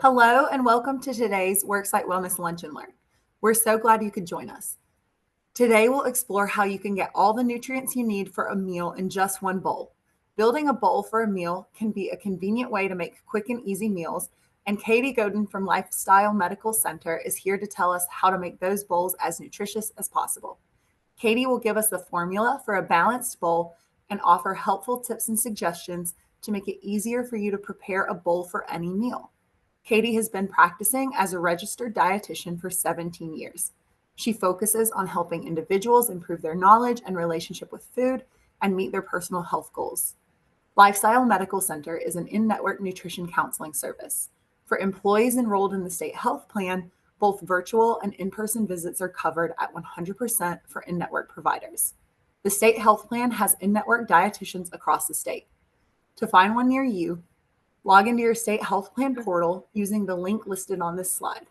Hello and welcome to today's Worksite Wellness Lunch and Learn. We're so glad you could join us. Today we'll explore how you can get all the nutrients you need for a meal in just one bowl. Building a bowl for a meal can be a convenient way to make quick and easy meals, and Katie Godin from Lifestyle Medical Center is here to tell us how to make those bowls as nutritious as possible. Katie will give us the formula for a balanced bowl and offer helpful tips and suggestions to make it easier for you to prepare a bowl for any meal. Katie has been practicing as a registered dietitian for 17 years. She focuses on helping individuals improve their knowledge and relationship with food and meet their personal health goals. Lifestyle Medical Center is an in-network nutrition counseling service. For employees enrolled in the state health plan, both virtual and in-person visits are covered at 100% for in-network providers. The state health plan has in-network dietitians across the state. To find one near you, log into your state health plan portal using the link listed on this slide.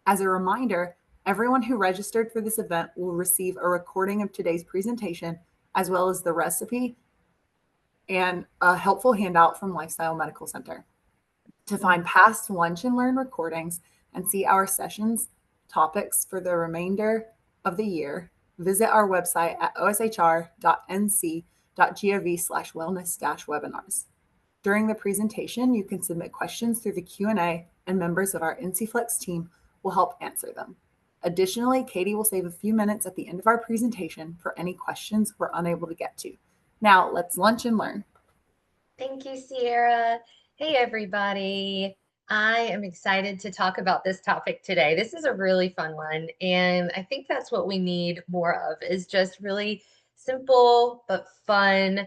As a reminder, everyone who registered for this event will receive a recording of today's presentation, as well as the recipe and a helpful handout from Lifestyle Medical Center. To find past Lunch and Learn recordings and see our sessions topics for the remainder of the year, visit our website at oshr.nc.gov/wellness-webinars. During the presentation, you can submit questions through the Q&A, and members of our NCFlex team will help answer them. Additionally, Katie will save a few minutes at the end of our presentation for any questions we're unable to get to. Now, let's lunch and learn. Thank you, Sierra. Hey, everybody. I am excited to talk about this topic today. This is a really fun one, and I think that's what we need more of, is just really simple but fun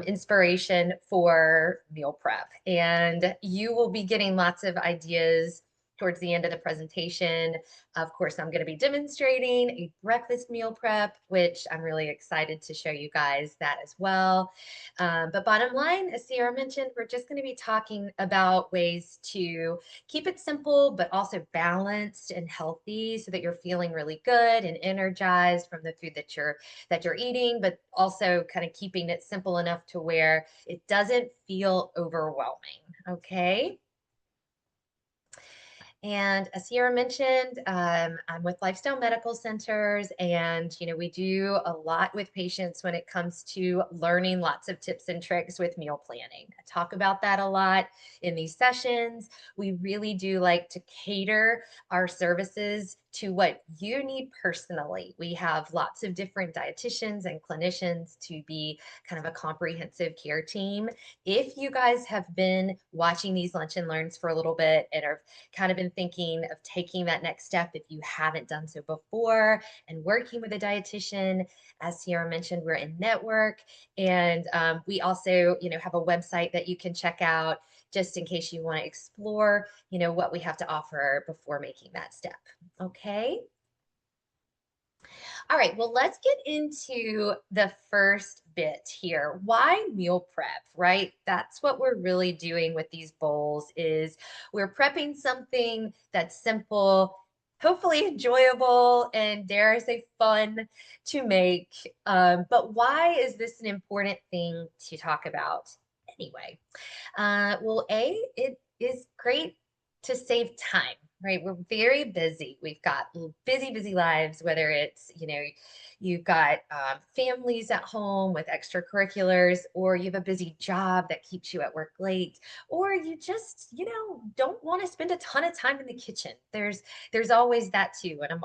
inspiration for meal prep. And you will be getting lots of ideas towards the end of the presentation. Of course, I'm going to be demonstrating a breakfast meal prep, which I'm really excited to show you guys that as well. But bottom line, as Sierra mentioned, we're just going to be talking about ways to keep it simple, but also balanced and healthy so that you're feeling really good and energized from the food that you're eating, but also kind of keeping it simple enough to where it doesn't feel overwhelming. Okay. And as Sierra mentioned, I'm with Lifestyle Medical Centers, and we do a lot with patients when it comes to learning lots of tips and tricks with meal planning. I talk about that a lot in these sessions. We really do like to cater our services to what you need personally. We have lots of different dietitians and clinicians to be kind of a comprehensive care team. If you guys have been watching these lunch and learns for a little bit and are kind of been thinking of taking that next step, if you haven't done so before, and working with a dietitian, as Sierra mentioned, we're in network, and we also have a website that you can check out just in case you want to explore what we have to offer before making that step. Okay. All right, well, let's get into the first bit here. Why meal prep, right? That's what we're really doing with these bowls, is we're prepping something that's simple, hopefully enjoyable, and dare I say fun to make. But why is this an important thing to talk about anyway? Well, it is great to save time, right? We're very busy. We've got busy, busy lives, whether it's, you've got families at home with extracurriculars, or you have a busy job that keeps you at work late, or you just, don't want to spend a ton of time in the kitchen. There's always that too. And I'm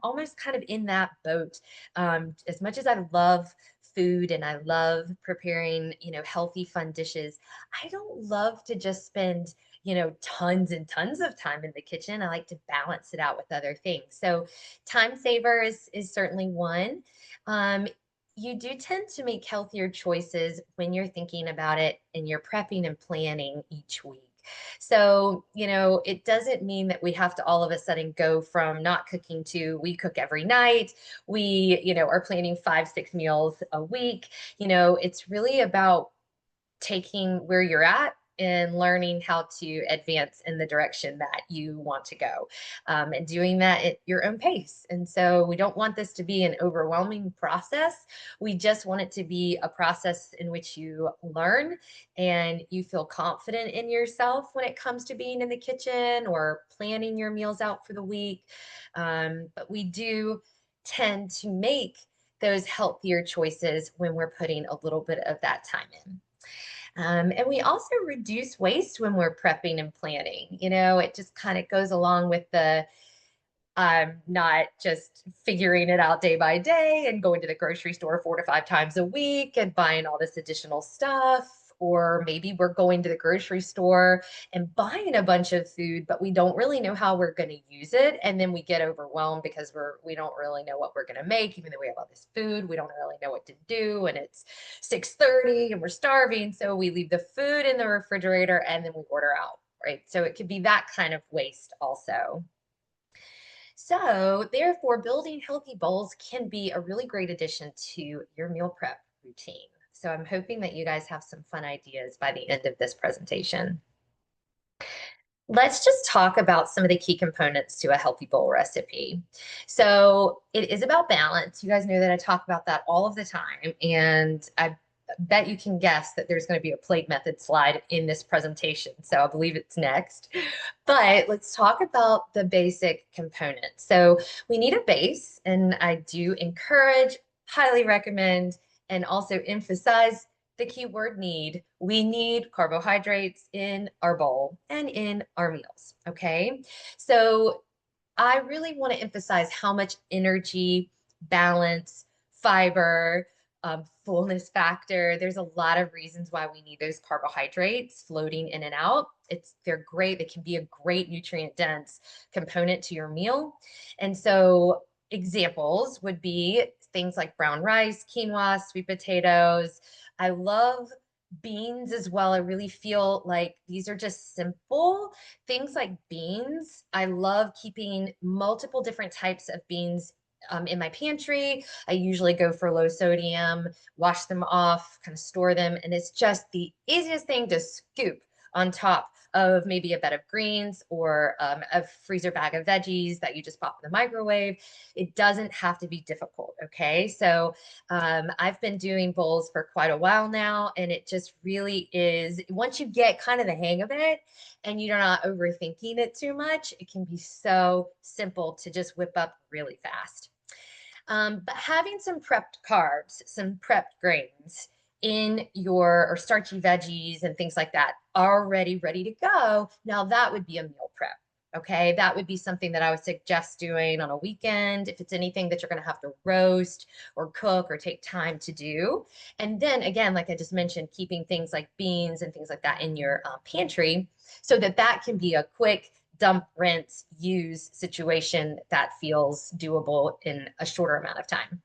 almost kind of in that boat. As much as I love food and I love preparing, healthy, fun dishes, I don't love to just spend tons and tons of time in the kitchen. I like to balance it out with other things. So time saver is certainly one. You do tend to make healthier choices when you're thinking about it and you're prepping and planning each week. So, it doesn't mean that we have to all of a sudden go from not cooking to we cook every night. We, are planning 5, 6 meals a week. It's really about taking where you're at in learning how to advance in the direction that you want to go, and doing that at your own pace. And so we don't want this to be an overwhelming process. We just want it to be a process in which you learn and you feel confident in yourself when it comes to being in the kitchen or planning your meals out for the week. But we do tend to make those healthier choices when we're putting a little bit of that time in. And we also reduce waste when we're prepping and planning. It just kind of goes along with the not just figuring it out day by day and going to the grocery store 4 to 5 times a week and buying all this additional stuff. Or maybe we're going to the grocery store and buying a bunch of food, but we don't really know how we're going to use it. And then we get overwhelmed because we don't really know what we're going to make, even though we have all this food. We don't really know what to do. And it's 6:30 and we're starving. So we leave the food in the refrigerator and then we order out, right? So it could be that kind of waste also. So, therefore, building healthy bowls can be a really great addition to your meal prep routine. So, I'm hoping that you guys have some fun ideas by the end of this presentation. Let's just talk about some of the key components to a healthy bowl recipe. So, it is about balance. You guys know that I talk about that all of the time, and I bet you can guess that there's going to be a plate method slide in this presentation. So I believe it's next. But let's talk about the basic components. So we need a base, and I do encourage, highly recommend, and also emphasize the keyword need. We need carbohydrates in our bowl and in our meals. Okay. So I really want to emphasize how much energy, balance, fiber, fullness factor. There's a lot of reasons why we need those carbohydrates floating in and out. They're great. They can be a great nutrient dense component to your meal. And so examples would be things like brown rice, quinoa, sweet potatoes. I love beans as well. I really feel like these are just simple things like beans. I love keeping multiple different types of beans in my pantry. I usually go for low sodium, wash them off, kind of store them. And it's just the easiest thing to scoop on top of maybe a bed of greens or a freezer bag of veggies that you just pop in the microwave. It doesn't have to be difficult. Okay. So I've been doing bowls for quite a while now, and it just really is, once you get kind of the hang of it and you're not overthinking it too much, it can be so simple to just whip up really fast. But having some prepped carbs, some prepped grains in or starchy veggies and things like that already ready to go, now that would be a meal prep. Okay, that would be something that I would suggest doing on a weekend if it's anything that you're going to have to roast or cook or take time to do. And then again, like I just mentioned, keeping things like beans and things like that in your pantry so that that can be a quick dump, rinse, use situation that feels doable in a shorter amount of time.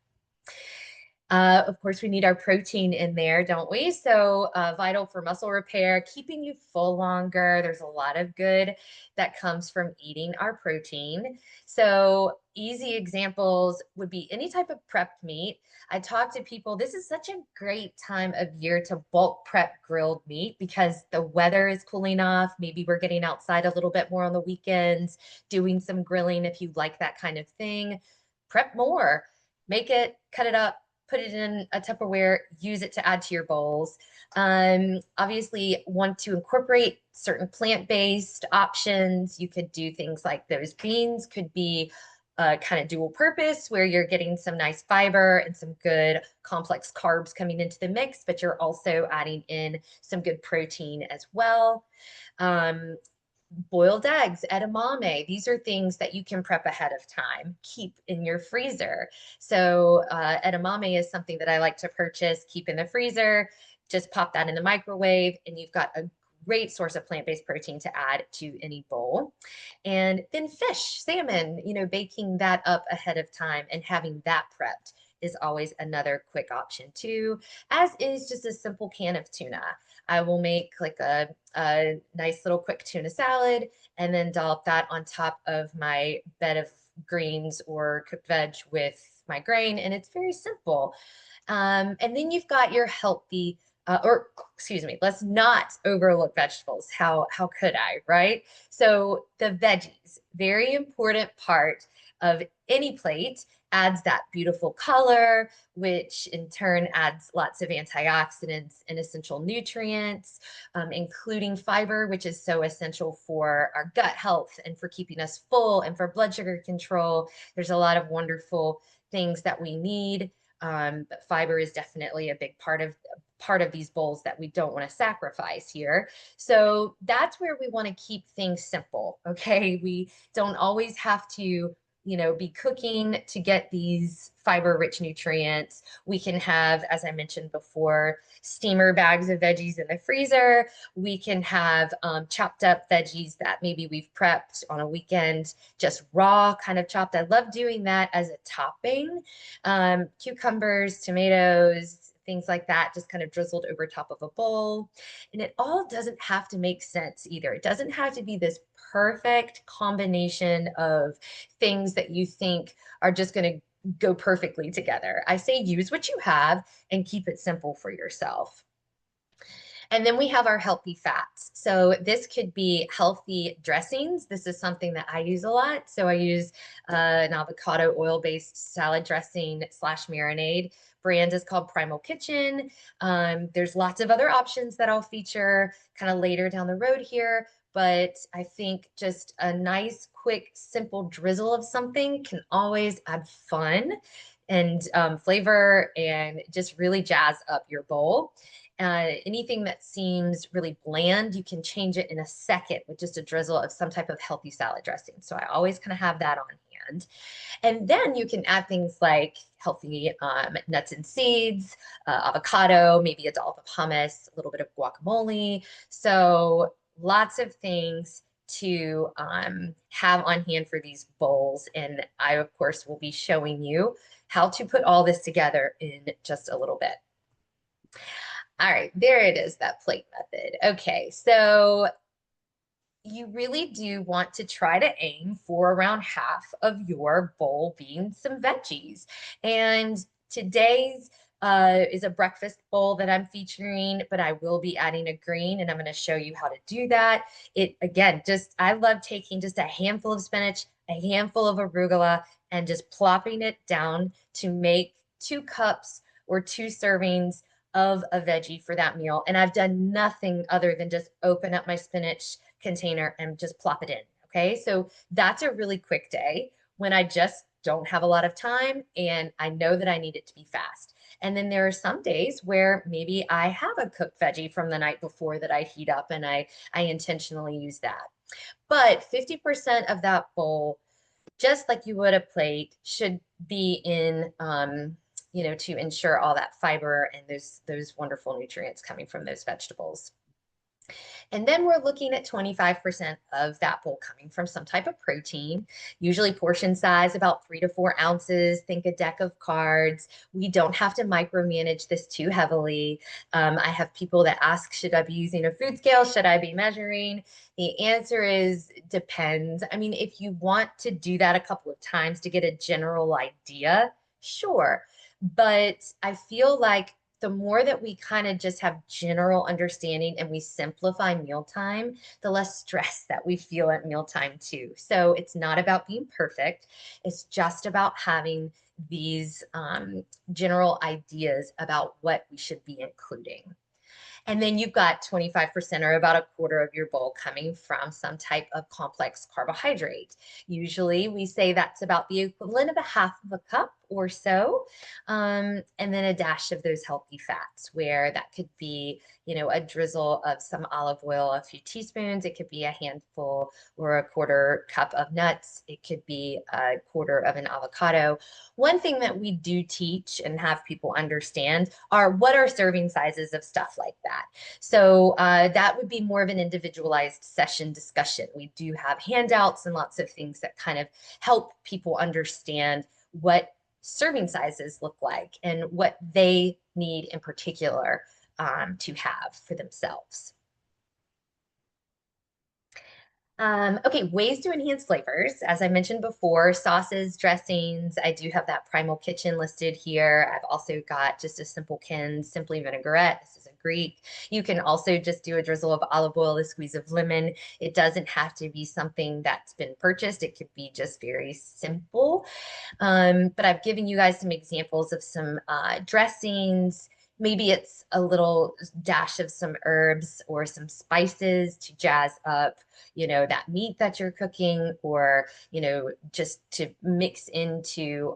Of course, we need our protein in there, don't we? So vital for muscle repair, keeping you full longer. There's a lot of good that comes from eating our protein. So easy examples would be any type of prepped meat. I talk to people, this is such a great time of year to bulk prep grilled meat because the weather is cooling off. Maybe we're getting outside a little bit more on the weekends, doing some grilling if you like that kind of thing. Prep more, make it, cut it up, put it in a Tupperware, use it to add to your bowls. Obviously, want to incorporate certain plant-based options. You could do things like those beans could be kind of dual purpose where you're getting some nice fiber and some good complex carbs coming into the mix, but you're also adding in some good protein as well. Boiled eggs, edamame. These are things that you can prep ahead of time, keep in your freezer. So edamame is something that I like to purchase, keep in the freezer, just pop that in the microwave, and you've got a great source of plant-based protein to add to any bowl. And then fish, salmon, baking that up ahead of time and having that prepped is always another quick option too, as is just a simple can of tuna. I will make like a nice little quick tuna salad and then dollop that on top of my bed of greens or cooked veg with my grain. And it's very simple. And then you've got your healthy or excuse me, let's not overlook vegetables. How could I, right? So the veggies, very important part of any plate, adds that beautiful color, which in turn adds lots of antioxidants and essential nutrients, including fiber, which is so essential for our gut health and for keeping us full and for blood sugar control. There's a lot of wonderful things that we need. But fiber is definitely a big part of these bowls that we don't want to sacrifice here. So that's where we want to keep things simple. Okay. We don't always have to, be cooking to get these fiber rich nutrients. We can have, as I mentioned before, steamer bags of veggies in the freezer. We can have chopped up veggies that maybe we've prepped on a weekend, just raw, kind of chopped. I love doing that as a topping. Cucumbers, tomatoes, things like that, just kind of drizzled over top of a bowl. And it all doesn't have to make sense either. It doesn't have to be this perfect combination of things that you think are just going to go perfectly together. I say use what you have and keep it simple for yourself. And then we have our healthy fats. So this could be healthy dressings. This is something that I use a lot. So I use an avocado oil-based salad dressing slash marinade. Brand is called Primal Kitchen. There's lots of other options that I'll feature kind of later down the road here. But I think just a nice, quick, simple drizzle of something can always add fun and flavor and just really jazz up your bowl. Anything that seems really bland, you can change it in a second with just a drizzle of some type of healthy salad dressing. So I always kind of have that on hand. And then you can add things like healthy nuts and seeds, avocado, maybe a dollop of hummus, a little bit of guacamole. So lots of things to have on hand for these bowls. And I, of course, will be showing you how to put all this together in just a little bit. All right, there it is, that plate method. Okay, so you really do want to try to aim for around half of your bowl being some veggies. And today's is a breakfast bowl that I'm featuring, but I will be adding a green and I'm going to show you how to do that. It again, I love taking just a handful of spinach, a handful of arugula, and just plopping it down to make 2 cups or 2 servings of a veggie for that meal. And I've done nothing other than just open up my spinach container and just plop it in. Okay. So that's a really quick day when I just don't have a lot of time and I know that I need it to be fast. And then there are some days where maybe I have a cooked veggie from the night before that I heat up and I intentionally use that. But 50% of that bowl, just like you would a plate, should be in to ensure all that fiber and those wonderful nutrients coming from those vegetables. And then we're looking at 25% of that bowl coming from some type of protein, usually portion size about 3 to 4 ounces. Think a deck of cards. We don't have to micromanage this too heavily. I have people that ask, should I be using a food scale? Should I be measuring? The answer is depends. I mean, if you want to do that a couple of times to get a general idea, sure. But I feel like the more that we kind of just have general understanding and we simplify mealtime, the less stress that we feel at mealtime too. So it's not about being perfect. It's just about having these general ideas about what we should be including. And then you've got 25% or about a quarter of your bowl coming from some type of complex carbohydrate. Usually we say that's about the equivalent of a half of a cup or so. And then a dash of those healthy fats, where that could be, a drizzle of some olive oil, a few teaspoons. It could be a handful or a quarter cup of nuts. It could be a quarter of an avocado. One thing that we do teach and have people understand are what are serving sizes of stuff like that. So that would be more of an individualized session discussion. We do have handouts and lots of things that kind of help people understand what serving sizes look like and what they need in particular to have for themselves. Okay, ways to enhance flavors. As I mentioned before, sauces, dressings. I do have that Primal Kitchen listed here. I've also got just a simple Ken's Simply Vinaigrette. This is a Greek. You can also just do a drizzle of olive oil, a squeeze of lemon. It doesn't have to be something that's been purchased. It could be just very simple. But I've given you guys some examples of some dressings. Maybe it's a little dash of some herbs or some spices to jazz up, that meat that you're cooking, or, just to mix into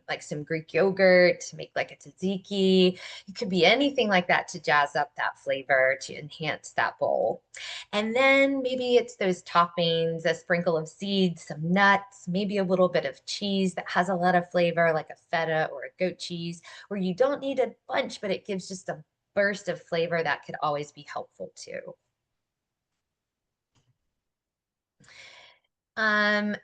like some Greek yogurt to make like a tzatziki. It could be anything like that to jazz up that flavor to enhance that bowl. And then maybe it's those toppings, a sprinkle of seeds, some nuts, maybe a little bit of cheese that has a lot of flavor, like a feta or a goat cheese, where you don't need a bunch, but it gives just a burst of flavor that could always be helpful too.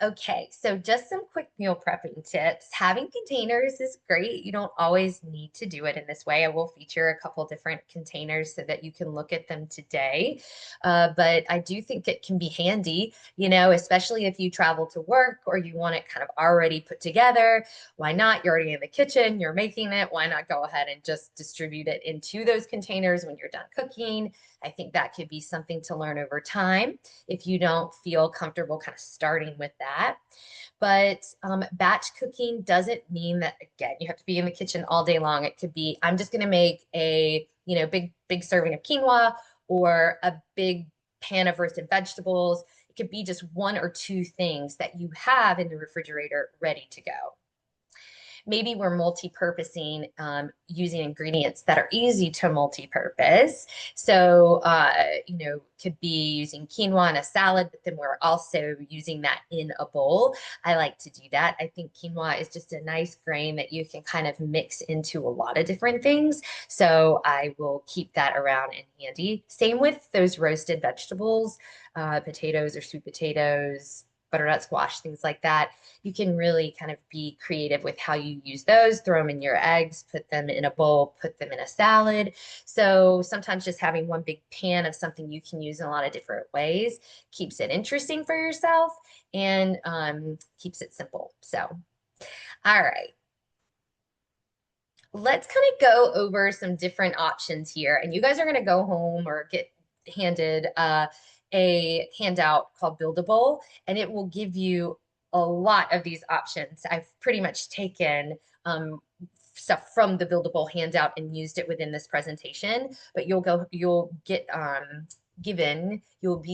Okay, so just some quick meal prepping tips. Having containers is great. You don't always need to do it in this way. I will feature a couple different containers so that you can look at them today. But I do think it can be handy, especially if you travel to work or you want it kind of already put together. Why not? You're already in the kitchen, you're making it. Why not go ahead and just distribute it into those containers when you're done cooking? I think that could be something to learn over time if you don't feel comfortable kind of starting with that. But batch cooking doesn't mean that, again, you have to be in the kitchen all day long. It could be, I'm just going to make a, big serving of quinoa or a big pan of roasted vegetables. It could be just one or two things that you have in the refrigerator ready to go. Maybe we're multi-purposing using ingredients that are easy to multi-purpose. So, could be using quinoa in a salad, but then we're also using that in a bowl. I like to do that. I think quinoa is just a nice grain that you can kind of mix into a lot of different things. So I will keep that around and handy. Same with those roasted vegetables, potatoes or sweet potatoes, butternut squash, things like that. You can really kind of be creative with how you use those, throw them in your eggs, put them in a bowl, put them in a salad. So sometimes just having one big pan of something you can use in a lot of different ways keeps it interesting for yourself and keeps it simple. So, all right. Let's kind of go over some different options here. And you guys are going to go home or get handed a handout called Buildable, and it will give you a lot of these options. I've pretty much taken stuff from the Buildable handout and used it within this presentation, but you'll be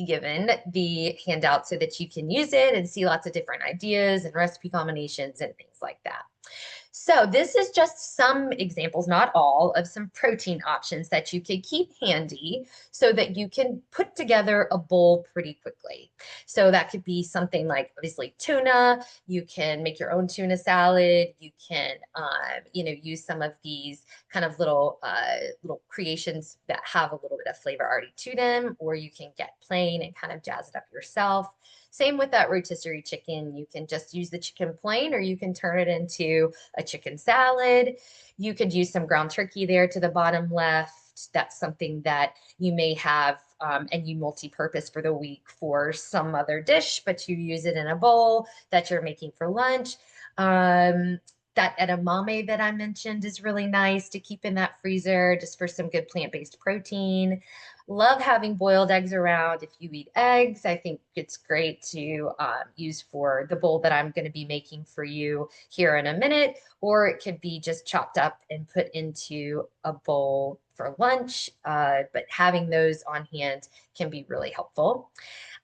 given the handout so that you can use it and see lots of different ideas and recipe combinations and things like that. So this is just some examples, not all, of some protein options that you could keep handy so that you can put together a bowl pretty quickly. So that could be something like obviously tuna. You can make your own tuna salad. You can, use some of these kind of little creations that have a little bit of flavor already to them, or you can get plain and kind of jazz it up yourself. Same with that rotisserie chicken. You can just use the chicken plain, or you can turn it into a chicken salad. You could use some ground turkey there to the bottom left. That's something that you may have and you multi-purpose for the week for some other dish, but you use it in a bowl that you're making for lunch. That edamame that I mentioned is really nice to keep in that freezer just for some good plant-based protein. Love having boiled eggs around. If you eat eggs, I think it's great to use for the bowl that I'm going to be making for you here in a minute, or it could be just chopped up and put into a bowl for lunch. But having those on hand can be really helpful.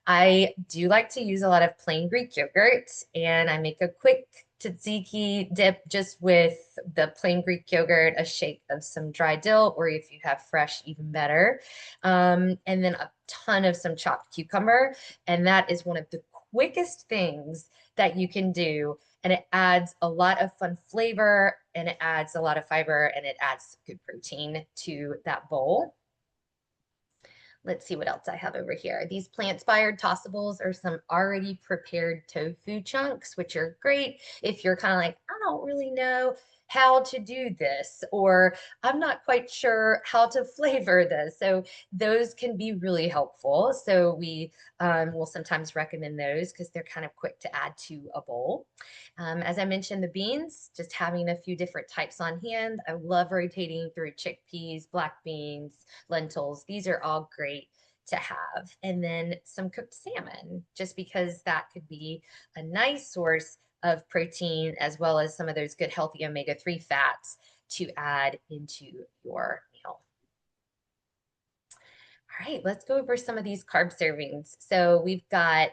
I do like to use a lot of plain Greek yogurt, and I make a quick tzatziki dip just with the plain Greek yogurt, a shake of some dry dill, or if you have fresh, even better. And then a ton of some chopped cucumber. And that is one of the quickest things that you can do. And it adds a lot of fun flavor, and it adds a lot of fiber, and it adds good protein to that bowl. Let's see what else I have over here. These plant-inspired tossables are some already prepared tofu chunks, which are great if you're kind of like, I don't really know how to do this, or I'm not quite sure how to flavor this. So those can be really helpful. So we will sometimes recommend those because they're kind of quick to add to a bowl. As I mentioned, the beans, just having a few different types on hand. I love rotating through chickpeas, black beans, lentils. These are all great to have. And then some cooked salmon, just because that could be a nice source of protein as well as some of those good healthy omega-3 fats to add into your meal. All right, let's go over some of these carb servings. So we've got,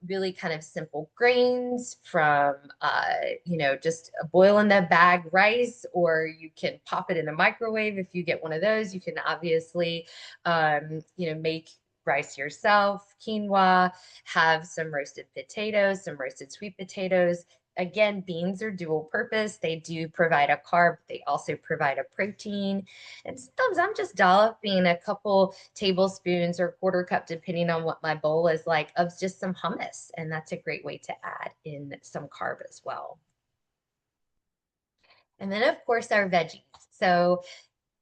really kind of simple grains from, just boil in the bag rice, or you can pop it in the microwave. If you get one of those, you can obviously, make rice yourself, quinoa, have some roasted potatoes, some roasted sweet potatoes. Again, beans are dual purpose. They do provide a carb, they also provide a protein. And sometimes I'm just dolloping a couple tablespoons or quarter cup, depending on what my bowl is like, of just some hummus. And that's a great way to add in some carb as well. And then, of course, our veggies. So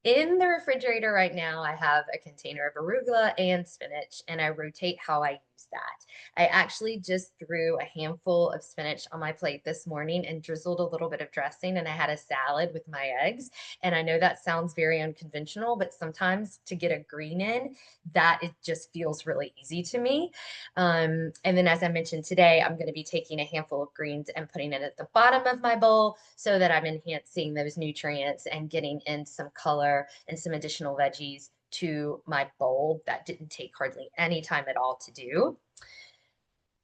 in the refrigerator right now, I have a container of arugula and spinach, and I rotate how I use that. I actually just threw a handful of spinach on my plate this morning and drizzled a little bit of dressing, and I had a salad with my eggs. And I know that sounds very unconventional, but sometimes to get a green in, that it just feels really easy to me. And then, as I mentioned today, I'm going to be taking a handful of greens and putting it at the bottom of my bowl so that I'm enhancing those nutrients and getting in some color and some additional veggies to my bowl that didn't take hardly any time at all to do.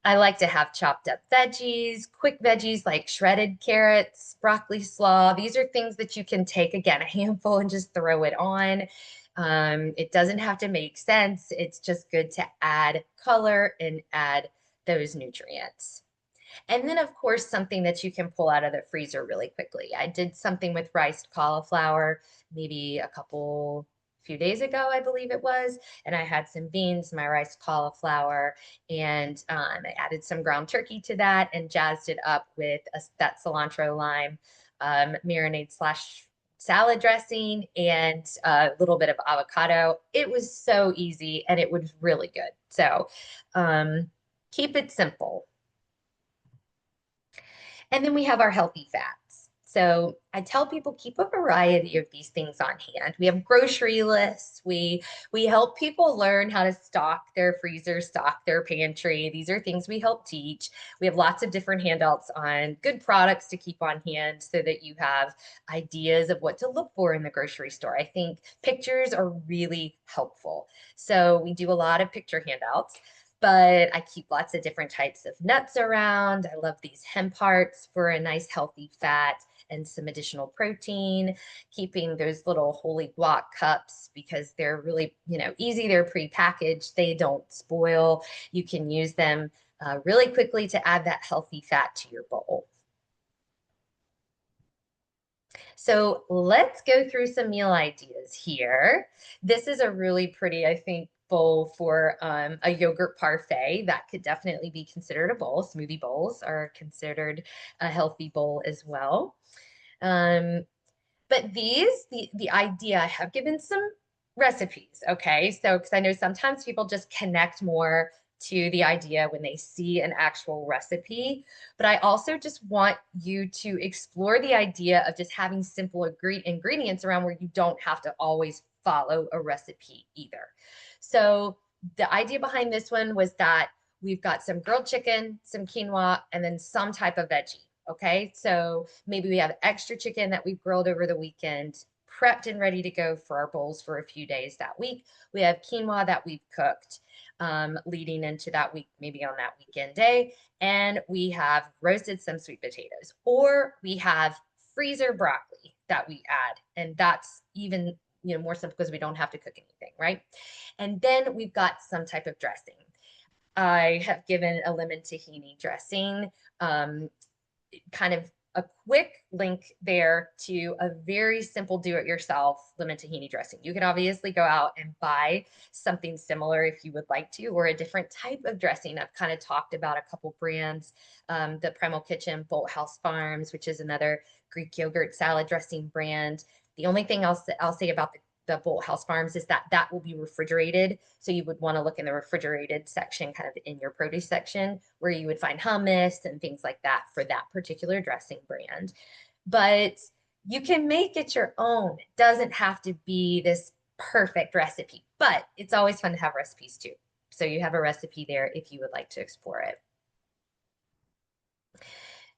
I like to have chopped up veggies, quick veggies like shredded carrots, broccoli slaw. These are things that you can take, again, a handful and just throw it on. It doesn't have to make sense. It's just good to add color and add those nutrients. And then, of course, something that you can pull out of the freezer really quickly. I did something with riced cauliflower maybe few days ago, I believe it was. And I had some beans, my riced cauliflower, and I added some ground turkey to that and jazzed it up with that cilantro lime marinade slash salad dressing and a little bit of avocado. It was so easy and it was really good. So keep it simple. And then we have our healthy fats. So I tell people keep a variety of these things on hand. We have grocery lists. We help people learn how to stock their freezer, stock their pantry. These are things we help teach. We have lots of different handouts on good products to keep on hand so that you have ideas of what to look for in the grocery store. I think pictures are really helpful. So we do a lot of picture handouts, but I keep lots of different types of nuts around. I love these hemp hearts for a nice healthy fat and some additional protein, keeping those little holy guac cups because they're really, easy. They're pre-packaged. They don't spoil. You can use them really quickly to add that healthy fat to your bowl. So let's go through some meal ideas here. This is a really pretty, I think, bowl for a yogurt parfait. That could definitely be considered a bowl. Smoothie bowls are considered a healthy bowl as well. But the idea, I have given some recipes, okay? So, because I know sometimes people just connect more to the idea when they see an actual recipe, but I also just want you to explore the idea of just having simple ingredients around where you don't have to always follow a recipe either. So, the idea behind this one was that we've got some grilled chicken, some quinoa, and then some type of veggie. Okay, so maybe we have extra chicken that we've grilled over the weekend, prepped and ready to go for our bowls for a few days that week. We have quinoa that we've cooked leading into that week, maybe on that weekend day. And we have roasted some sweet potatoes, or we have freezer broccoli that we add. And that's even more simple because we don't have to cook anything, right? And then we've got some type of dressing. I have given a lemon tahini dressing. Kind of a quick link there to a very simple do-it-yourself lemon tahini dressing. You can obviously go out and buy something similar if you would like to, or a different type of dressing. I've kind of talked about a couple brands, the Primal Kitchen, Bolt House Farms, which is another Greek yogurt salad dressing brand. The only thing I'll say about the Bolt House Farms is that that will be refrigerated. So you would want to look in the refrigerated section, kind of in your produce section, where you would find hummus and things like that for that particular dressing brand. But you can make it your own. It doesn't have to be this perfect recipe, but it's always fun to have recipes too. So you have a recipe there if you would like to explore it.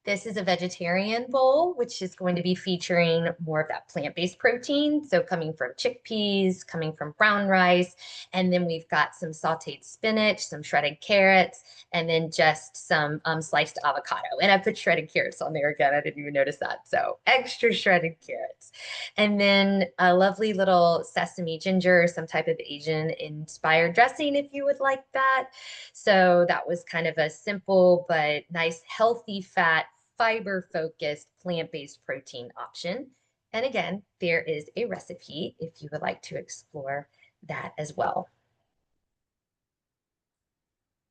This is a vegetarian bowl, which is going to be featuring more of that plant-based protein. So coming from chickpeas, coming from brown rice, and then we've got some sauteed spinach, some shredded carrots, and then just some sliced avocado. And I put shredded carrots on there again. I didn't even notice that. So extra shredded carrots. And then a lovely little sesame ginger, some type of Asian inspired dressing if you would like that. So that was kind of a simple but nice healthy fat fiber-focused plant-based protein option. And again, there is a recipe if you would like to explore that as well.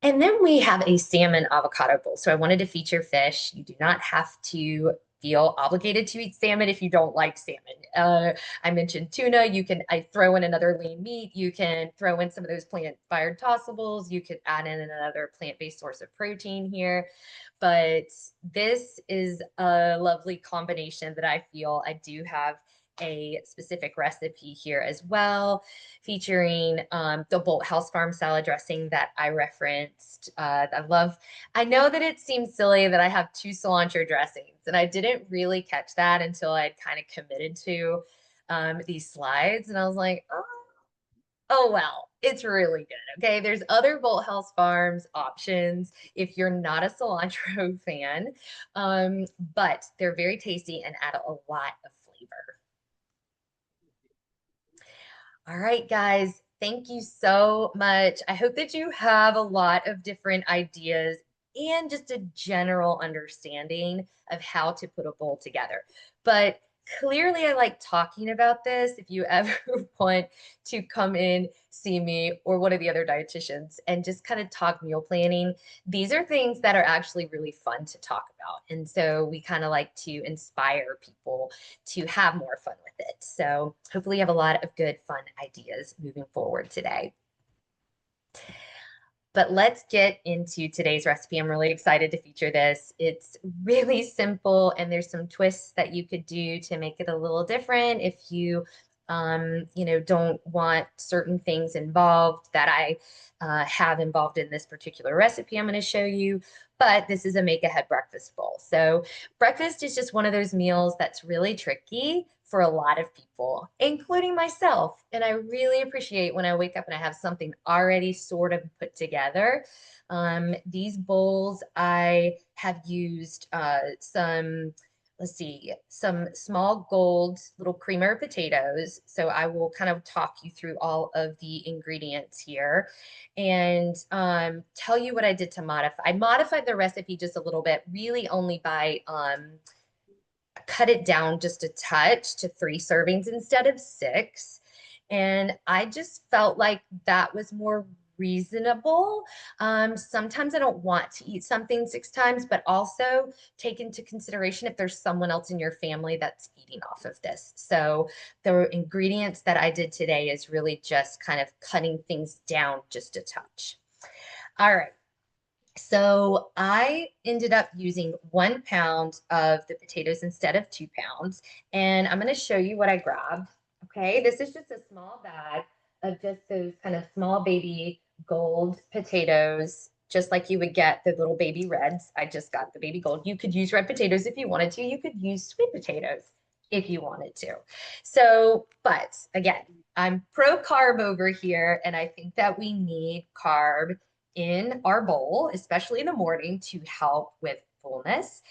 And then we have a salmon avocado bowl. So I wanted to feature fish. You do not have to feel obligated to eat salmon if you don't like salmon. I mentioned tuna. I throw in another lean meat. You can throw in some of those plant-fired tossables. You could add in another plant-based source of protein here. But this is a lovely combination that I feel. I do have a specific recipe here as well, featuring the Bolt House Farm salad dressing that I referenced. I know that it seems silly that I have two cilantro dressings, and I didn't really catch that until I'd kind of committed to these slides. And I was like, oh, well, it's really good. Okay. There's other Bolt House Farms options if you're not a cilantro fan, but they're very tasty and add a lot of flavor. All right, guys, thank you so much. I hope that you have a lot of different ideas and just a general understanding of how to put a bowl together. But clearly, I like talking about this. If you ever want to come in, see me or one of the other dietitians and just kind of talk meal planning, these are things that are actually really fun to talk about. And so we kind of like to inspire people to have more fun with it. So hopefully you have a lot of good, fun ideas moving forward today. But let's get into today's recipe. I'm really excited to feature this. It's really simple, and there's some twists that you could do to make it a little different if you, don't want certain things involved that I have involved in this particular recipe I'm going to show you. But this is a make-ahead breakfast bowl. So breakfast is just one of those meals that's really tricky for a lot of people, including myself. And I really appreciate when I wake up and I have something already sort of put together. These bowls, I have used some small gold little creamer potatoes. So I will kind of talk you through all of the ingredients here and tell you what I did to modify. I modified the recipe just a little bit, really only by cut it down just a touch to 3 servings instead of 6. And I just felt like that was more reasonable. Sometimes I don't want to eat something 6 times, but also take into consideration if there's someone else in your family that's eating off of this. So the ingredients that I did today is really just kind of cutting things down just a touch. All right. So I ended up using 1 pound of the potatoes instead of 2 pounds. And I'm going to show you what I grabbed. Okay, this is just a small bag of just those kind of small baby gold potatoes, just like you would get the little baby reds. I just got the baby gold. You could use red potatoes if you wanted to. You could use sweet potatoes if you wanted to. So, but again, I'm pro carb over here, and I think that we need carb in our bowl, especially in the morning, to help with fullness.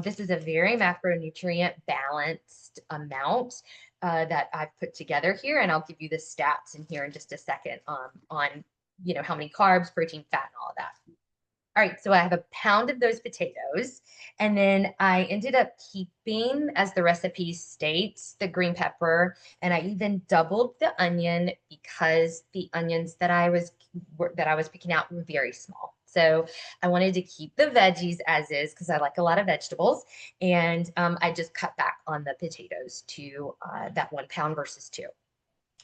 This is a very macronutrient balanced amount that I've put together here, and I'll give you the stats in here in just a second on how many carbs, protein, fat, and all of that. All right, so I have a pound of those potatoes, and then I ended up keeping, as the recipe states, the green pepper, and I even doubled the onion because the onions that I was picking out were very small. So I wanted to keep the veggies as is because I like a lot of vegetables, and I just cut back on the potatoes to that 1 pound versus two.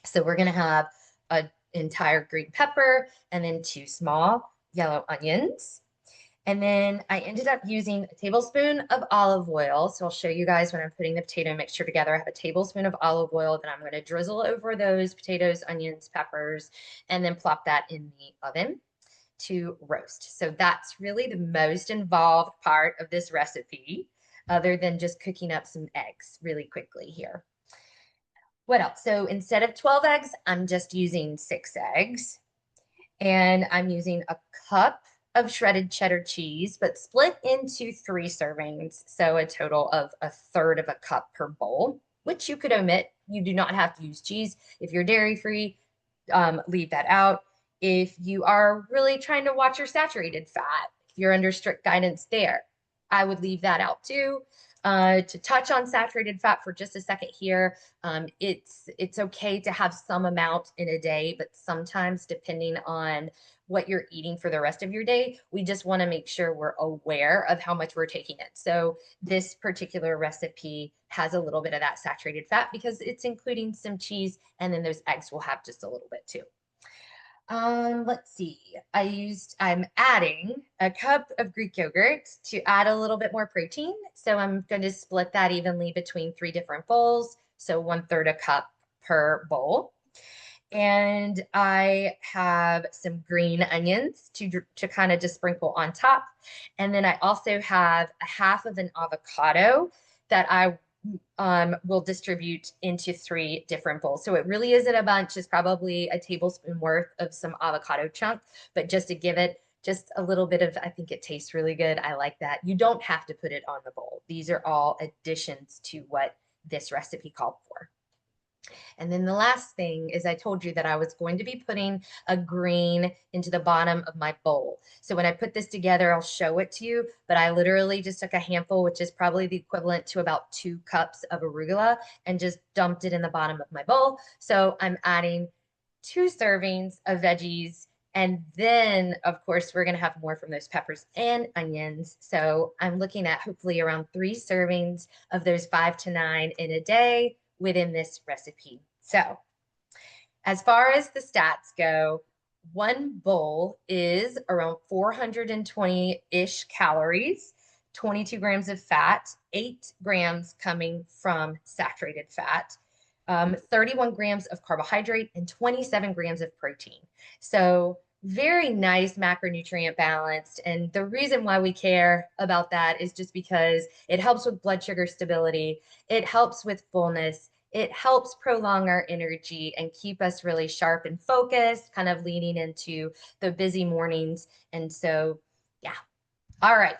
So we're gonna have an entire green pepper and then two small yellow onions. And then I ended up using a tablespoon of olive oil. So I'll show you guys when I'm putting the potato mixture together. I have a tablespoon of olive oil that I'm going to drizzle over those potatoes, onions, peppers, and then plop that in the oven to roast. So that's really the most involved part of this recipe, other than just cooking up some eggs really quickly here. What else? So instead of 12 eggs, I'm just using 6 eggs. And I'm using a cup of shredded cheddar cheese, but split into 3 servings. So a total of a third of a cup per bowl, which you could omit. You do not have to use cheese. If you're dairy free, leave that out. If you are really trying to watch your saturated fat, if you're under strict guidance there, I would leave that out too. To touch on saturated fat for just a second here, it's okay to have some amount in a day, but sometimes depending on what you're eating for the rest of your day, we just want to make sure we're aware of how much we're taking in. So this particular recipe has a little bit of that saturated fat because it's including some cheese, and then those eggs will have just a little bit too. Let's see. I'm adding a cup of Greek yogurt to add a little bit more protein. So I'm going to split that evenly between 3 different bowls. So 1/3 a cup per bowl. And I have some green onions to kind of just sprinkle on top. And then I also have a half of an avocado that I will distribute into 3 different bowls. So it really isn't a bunch. It's probably a tablespoon worth of some avocado chunk, but just to give it just a little bit of, I think it tastes really good. I like that. You don't have to put it on the bowl. These are all additions to what this recipe called for. And then the last thing is I told you that I was going to be putting a green into the bottom of my bowl. So when I put this together, I'll show it to you, but I literally just took a handful, which is probably the equivalent to about 2 cups of arugula, and just dumped it in the bottom of my bowl. So I'm adding 2 servings of veggies. And then, of course, we're going to have more from those peppers and onions. So I'm looking at hopefully around 3 servings of those 5 to 9 in a day within this recipe. So as far as the stats go, one bowl is around 420-ish calories, 22 grams of fat, 8 grams coming from saturated fat, 31 grams of carbohydrate, and 27 grams of protein. So very nice macronutrient balanced. And the reason why we care about that is just because it helps with blood sugar stability. It helps with fullness. It helps prolong our energy and keep us really sharp and focused, kind of leaning into the busy mornings. And so, yeah. All right.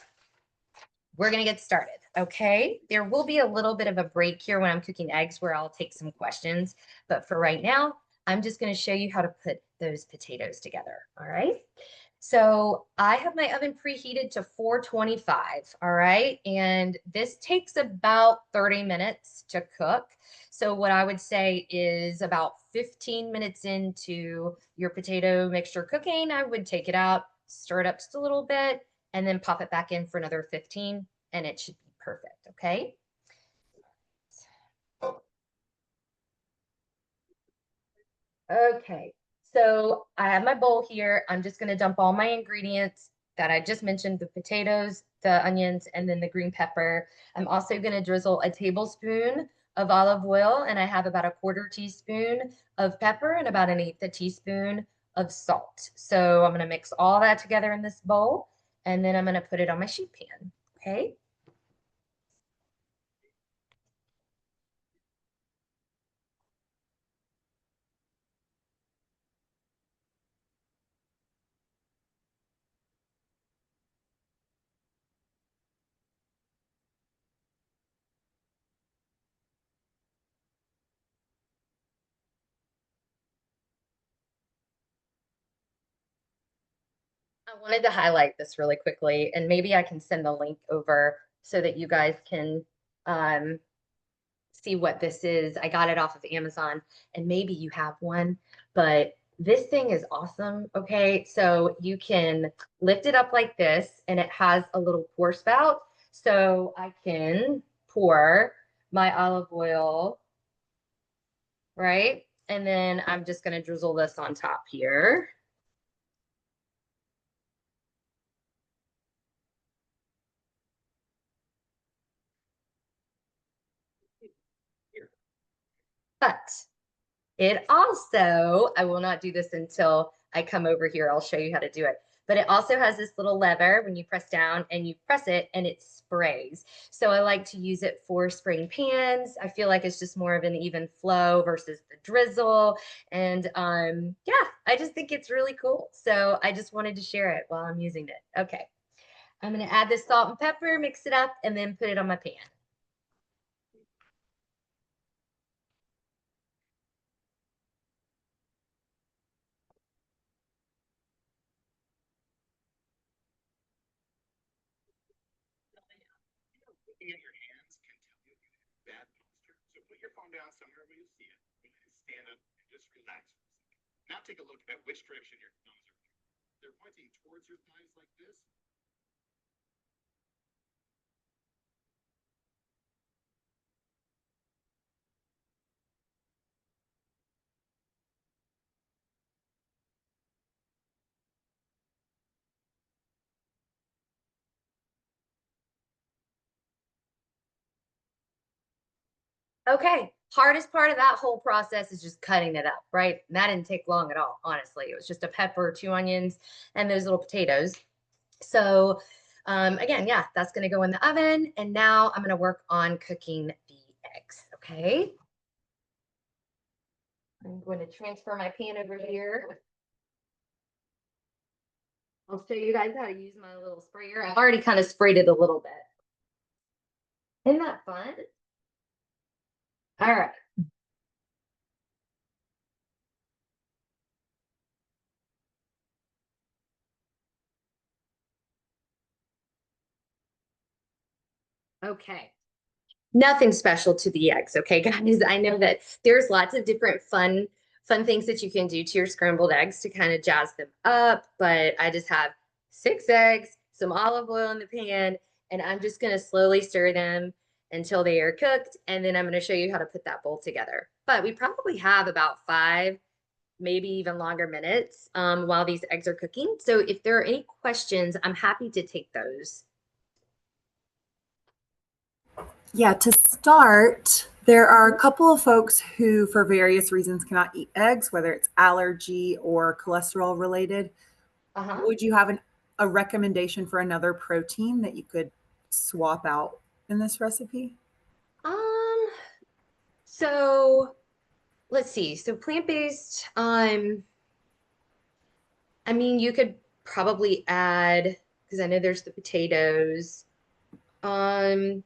We're going to get started. Okay. There will be a little bit of a break here when I'm cooking eggs where I'll take some questions. But for right now, I'm just going to show you how to put those potatoes together. All right. So I have my oven preheated to 425. All right. And this takes about 30 minutes to cook. So what I would say is about 15 minutes into your potato mixture cooking, I would take it out, stir it up just a little bit, and then pop it back in for another 15, and it should be perfect. Okay. Okay, so I have my bowl here. I'm just going to dump all my ingredients that I just mentioned, the potatoes, the onions, and then the green pepper. I'm also going to drizzle a tablespoon of olive oil, and I have about a 1/4 teaspoon of pepper and about 1/8 a teaspoon of salt. So I'm going to mix all that together in this bowl, and then I'm going to put it on my sheet pan. Okay. I wanted to highlight this really quickly, and maybe I can send the link over so that you guys can um, see what this is. I got it off of Amazon, and maybe you have one, but this thing is awesome. Okay, so you can lift it up like this, and it has a little pour spout. So I can pour my olive oil, right? And then I'm just going to drizzle this on top here. But it also, I will not do this until I come over here. I'll show you how to do it. But it also has this little lever when you press down and you press it and it sprays. So I like to use it for spraying pans. I feel like it's just more of an even flow versus the drizzle. And yeah, I just think it's really cool. So I just wanted to share it while I'm using it. Okay. I'm going to add this salt and pepper, mix it up, and then put it on my pan. In your hands can tell you bad posture. So put your phone down somewhere where you see it. Stand up and just relax for a second. Now take a look at which direction your thumbs are pointing. They're pointing towards your thighs like this. Okay. Hardest part of that whole process is just cutting it up, right? And that didn't take long at all, honestly. It was just a pepper, 2 onions, and those little potatoes. So, again, yeah, that's going to go in the oven. And now I'm going to work on cooking the eggs. Okay. I'm going to transfer my pan over here. I'll show you guys how to use my little sprayer. I've already kind of sprayed it a little bit. Isn't that fun? All right. Okay. Nothing special to the eggs, okay, guys? I know that there's lots of different fun things that you can do to your scrambled eggs to kind of jazz them up, but I just have 6 eggs, some olive oil in the pan, and I'm just going to slowly stir them until they are cooked, and then I'm going to show you how to put that bowl together. But we probably have about 5, maybe even longer minutes while these eggs are cooking. So if there are any questions, I'm happy to take those. Yeah, to start, there are a couple of folks who, for various reasons, cannot eat eggs, whether it's allergy or cholesterol related. Uh-huh. Would you have a recommendation for another protein that you could swap out in this recipe? Um, so let's see. So plant-based, I mean, you could probably add, because I know there's the potatoes. Um,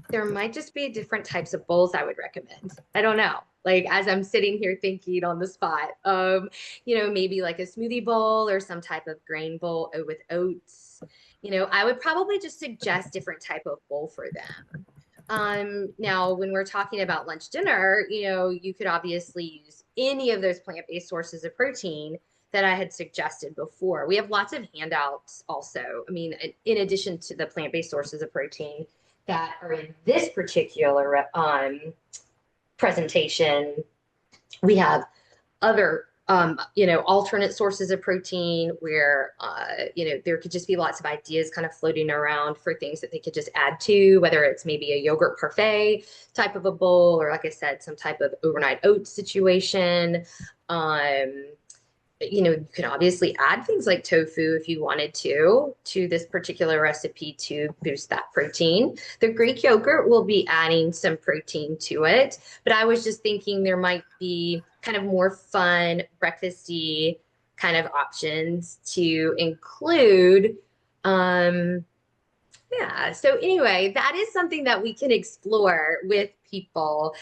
there might just be different types of bowls I would recommend. I don't know. Like as I'm sitting here thinking on the spot, maybe like a smoothie bowl or some type of grain bowl with oats. I would probably just suggest different type of bowl for them. Now, when we're talking about lunch dinner, you could obviously use any of those plant-based sources of protein that I had suggested before. We have lots of handouts also. I mean, in addition to the plant-based sources of protein that are in this particular presentation, we have other alternate sources of protein where there could just be lots of ideas kind of floating around for things that they could just add to, whether it's maybe a yogurt parfait type of a bowl, or like I said, some type of overnight oats situation. You could obviously add things like tofu if you wanted to this particular recipe to boost that protein. The Greek yogurt will be adding some protein to it, but I was just thinking there might be kind of more fun breakfasty kind of options to include. Yeah. So anyway, that is something that we can explore with people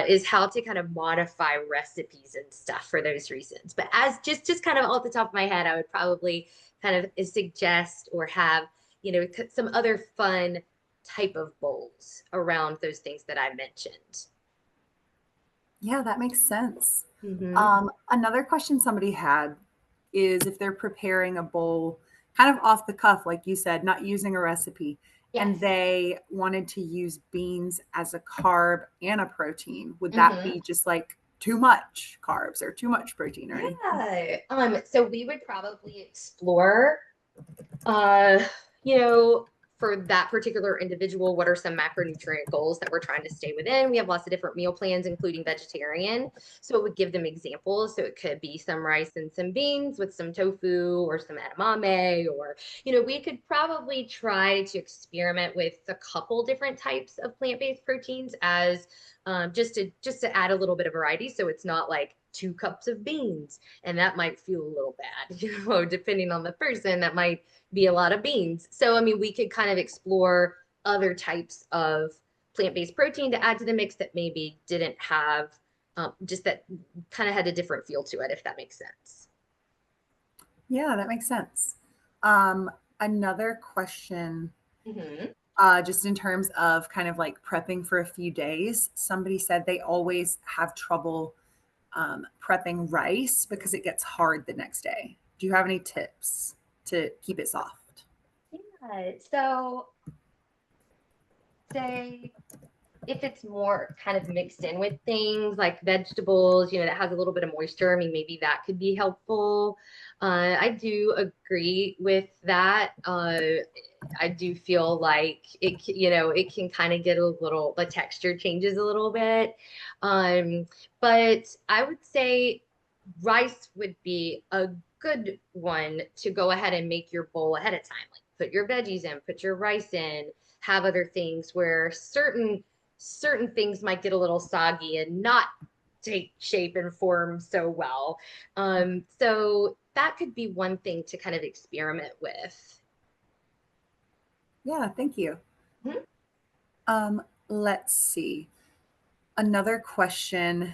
is how to kind of modify recipes and stuff for those reasons. But as just kind of off the top of my head, I would probably kind of suggest or have, some other fun type of bowls around those things that I mentioned. Yeah, that makes sense. Mm-hmm. Another question somebody had is if they're preparing a bowl kind of off the cuff, like you said, not using a recipe, and Yes. they wanted to use beans as a carb and a protein, would that Mm-hmm. be just like too much carbs or too much protein or anything? Yeah. So we would probably explore Uh, you know, for that particular individual, what are some macronutrient goals that we're trying to stay within? We have lots of different meal plans, including vegetarian. So it would give them examples. So it could be some rice and some beans with some tofu or some edamame, or, we could probably try to experiment with a couple different types of plant-based proteins as just to add a little bit of variety. So it's not like 2 cups of beans, and that might feel a little bad, depending on the person, that might be a lot of beans. So, I mean, we could kind of explore other types of plant-based protein to add to the mix that maybe didn't have just that kind of had a different feel to it, if that makes sense. Yeah, that makes sense. Another question, Mm-hmm. just in terms of kind of like prepping for a few days, somebody said they always have trouble prepping rice because it gets hard the next day. Do you have any tips to keep it soft? Yeah. So say if it's more kind of mixed in with things like vegetables, that has a little bit of moisture, I mean, maybe that could be helpful. I do agree with that. I do feel like it can kind of get the texture changes a little bit. Um, but I would say rice would be a good one to go ahead and make your bowl ahead of time. Like put your veggies in, put your rice in, have other things where certain things might get a little soggy and not take shape and form so well. So that could be one thing to kind of experiment with. Yeah, thank you. Mhm. Let's see. Another question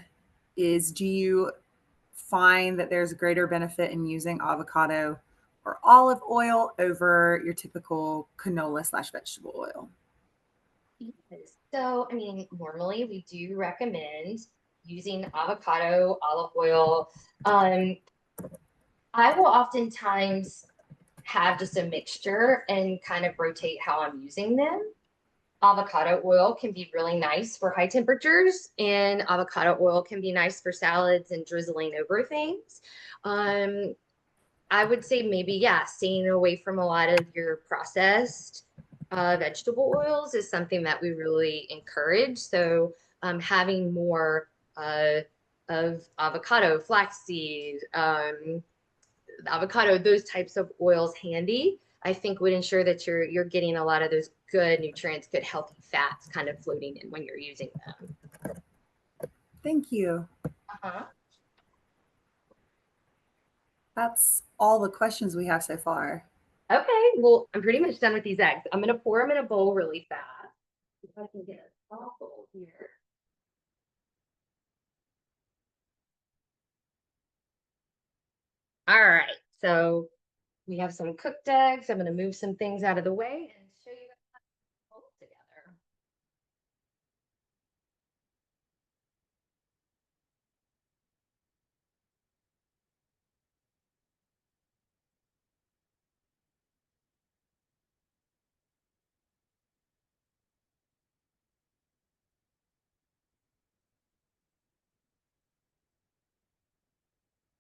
is, do you find that there's greater benefit in using avocado or olive oil over your typical canola slash vegetable oil? Yes. So, I mean, normally we do recommend using avocado, olive oil. Um, I will oftentimes have just a mixture and kind of rotate how I'm using them. Avocado oil can be really nice for high temperatures, and avocado oil can be nice for salads and drizzling over things. Um, I would say maybe, yeah, staying away from a lot of your processed vegetable oils is something that we really encourage. So, having more of avocado, flaxseed, avocado, those types of oils handy, I think would ensure that you're getting a lot of those good nutrients, good healthy fats kind of floating in when you're using them. Thank you. Uh-huh. That's all the questions we have so far. Okay, well, I'm pretty much done with these eggs. I'm gonna pour them in a bowl really fast. If I can get a small bowl here. All right, so we have some cooked eggs. I'm gonna move some things out of the way and show you guys how to pull it together.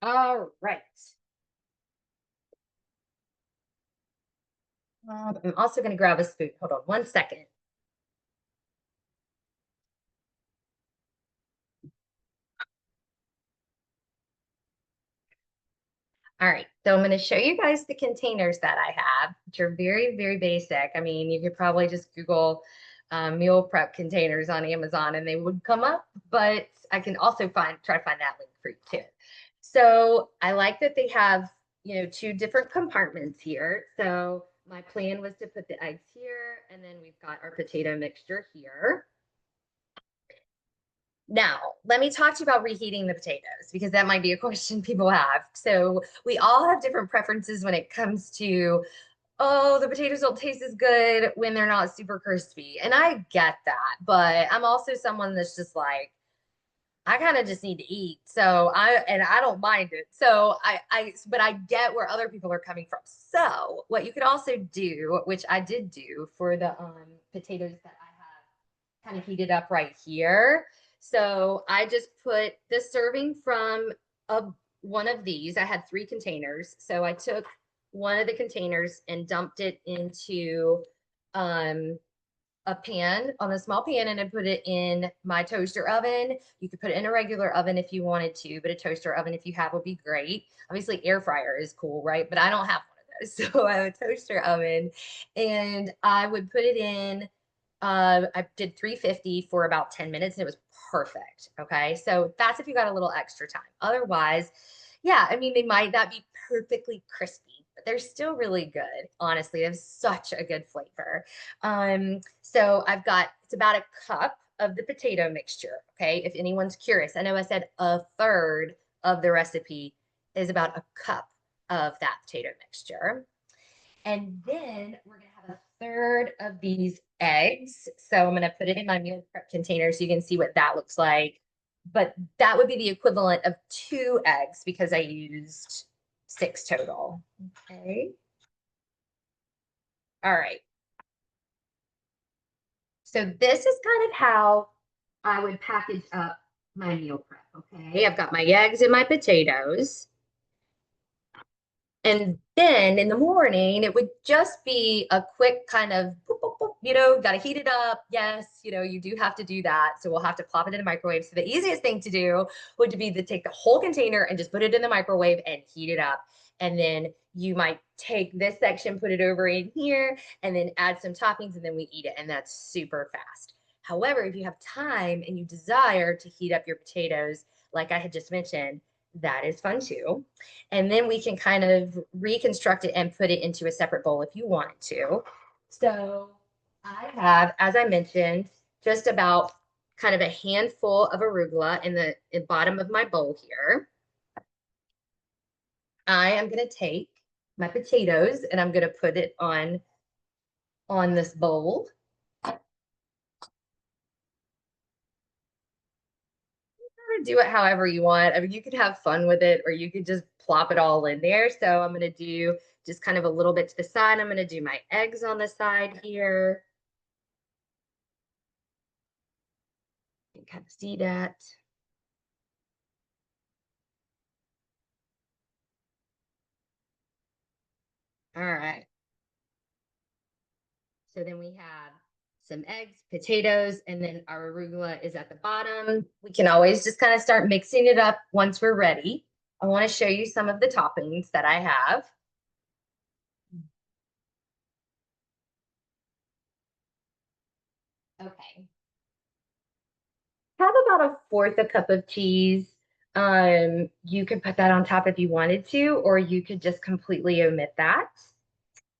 All right. I'm also gonna grab a spoon. Hold on 1 second. All right, so I'm going to show you guys the containers that I have, which are very, very basic. I mean, you could probably just Google meal prep containers on Amazon and they would come up, but I can also try to find that link for you too. So I like that they have, 2 different compartments here. So my plan was to put the eggs here, and then we've got our potato mixture here. Now, let me talk to you about reheating the potatoes because that might be a question people have. So we all have different preferences when it comes to, oh, the potatoes don't taste as good when they're not super crispy. And I get that, but I'm also someone that's just like, I kind of just need to eat. So I don't mind it. So but I get where other people are coming from. So what you could also do, which I did do for the potatoes that I have kind of heated up right here. So I just put the serving from a one of these. I had 3 containers. So I took one of the containers and dumped it into um a pan on a small pan and I put it in my toaster oven. You could put it in a regular oven if you wanted to, but a toaster oven if you have would be great. Obviously, air fryer is cool, right? But I don't have one of those. So I have a toaster oven and I would put it in. I did 350 for about 10 minutes and it was perfect. Okay. So that's if you got a little extra time. Otherwise, yeah, I mean, they might not be perfectly crispy, but they're still really good. Honestly, they have such a good flavor. So it's about a cup of the potato mixture. Okay. If anyone's curious, I know I said a third of the recipe is about a cup of that potato mixture. And then we're going to have a third of these eggs. So I'm going to put it in my meal prep container so you can see what that looks like. But that would be the equivalent of 2 eggs because I used 6 total. Okay. All right. So this is kind of how I would package up my meal prep. Okay. I've got my eggs and my potatoes. And then in the morning, it would just be a quick kind of, boop, boop, boop, got to heat it up. Yes, you do have to do that. So we'll have to plop it in the microwave. So the easiest thing to do would be to take the whole container and just put it in the microwave and heat it up. And then you might take this section, put it over in here, and then add some toppings, and then we eat it. And that's super fast. However, if you have time and you desire to heat up your potatoes, like I had just mentioned, that is fun too. And then we can kind of reconstruct it and put it into a separate bowl if you wanted to. So I have, as I mentioned, just about kind of a handful of arugula in the bottom of my bowl here. I am going to take my potatoes and I'm going to put it on this bowl. Do it however you want. I mean, you could have fun with it or you could just plop it all in there. So I'm going to do just kind of a little bit to the side. I'm going to do my eggs on the side here. You can kind of see that. All right. So then we have some eggs, potatoes, and then our arugula is at the bottom. We can always just kind of start mixing it up once we're ready. I want to show you some of the toppings that I have. Okay. Have about a fourth a cup of cheese. You could put that on top if you wanted to, or you could just completely omit that.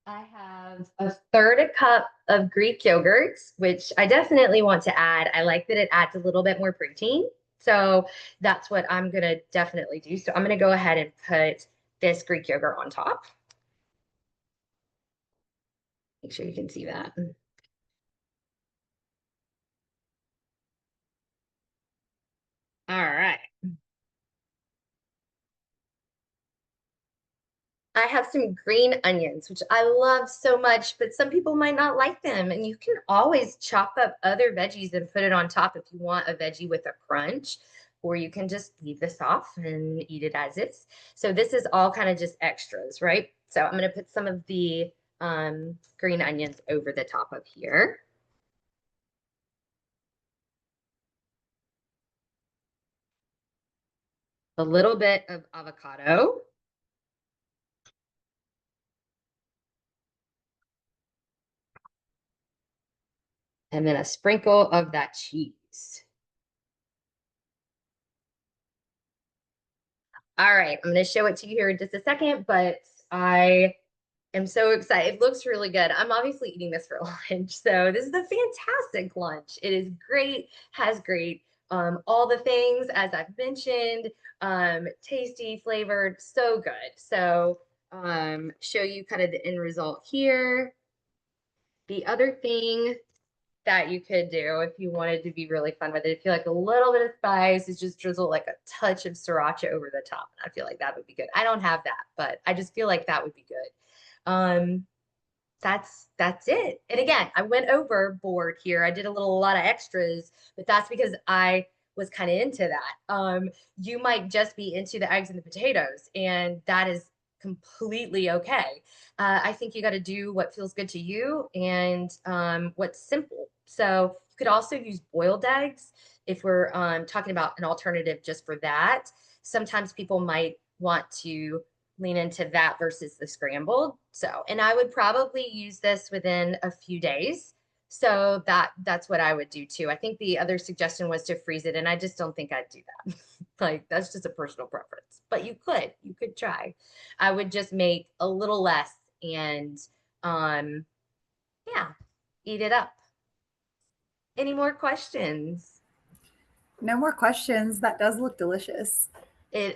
I have a third a cup of Greek yogurt, which I definitely want to add. I like that it adds a little bit more protein. So that's what I'm going to definitely do. So I'm going to go ahead and put this Greek yogurt on top. Make sure you can see that. All right. I have some green onions, which I love so much, but some people might not like them. And you can always chop up other veggies and put it on top if you want a veggie with a crunch, or you can just leave this off and eat it as is. So this is all kind of just extras, right? So I'm going to put some of the green onions over the top of here. A little bit of avocado. And then a sprinkle of that cheese. All right, I'm going to show it to you here in just a second, but I am so excited. It looks really good. I'm obviously eating this for lunch. So this is a fantastic lunch. It is great, has great all the things, as I've mentioned, tasty, flavored, so good. So show you kind of the end result here. The other thing that you could do if you wanted to be really fun with it, if you like a little bit of spice, is just drizzle like a touch of sriracha over the top. I feel like that would be good. I don't have that, but I just feel like that would be good. That's it. And again, I went overboard here. I did a lot of extras, but that's because I was kind of into that. You might just be into the eggs and the potatoes, and that is completely okay. I think you got to do what feels good to you and what's simple. So you could also use boiled eggs if we're talking about an alternative just for that. Sometimes people might want to lean into that versus the scrambled. So, and I would probably use this within a few days. So that's what I would do too. I think the other suggestion was to freeze it, and I just don't think I'd do that. Like that's just a personal preference. But you could try. I would just make a little less and um yeah, eat it up. Any more questions? No more questions. That does look delicious.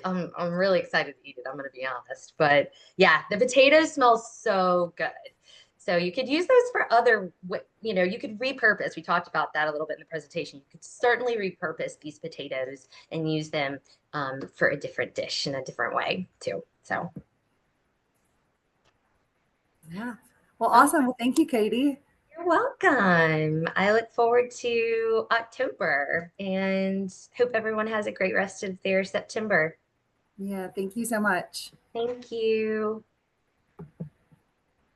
I'm really excited to eat it, I'm gonna be honest. But yeah, the potatoes smell so good. So you could use those for other, you could repurpose. We talked about that a little bit in the presentation. You could certainly repurpose these potatoes and use them for a different dish in a different way too. So Yeah. Well, awesome. Well, thank you, Katie. you're welcome. I look forward to October and hope everyone has a great rest of their September. Yeah, thank you so much. Thank you.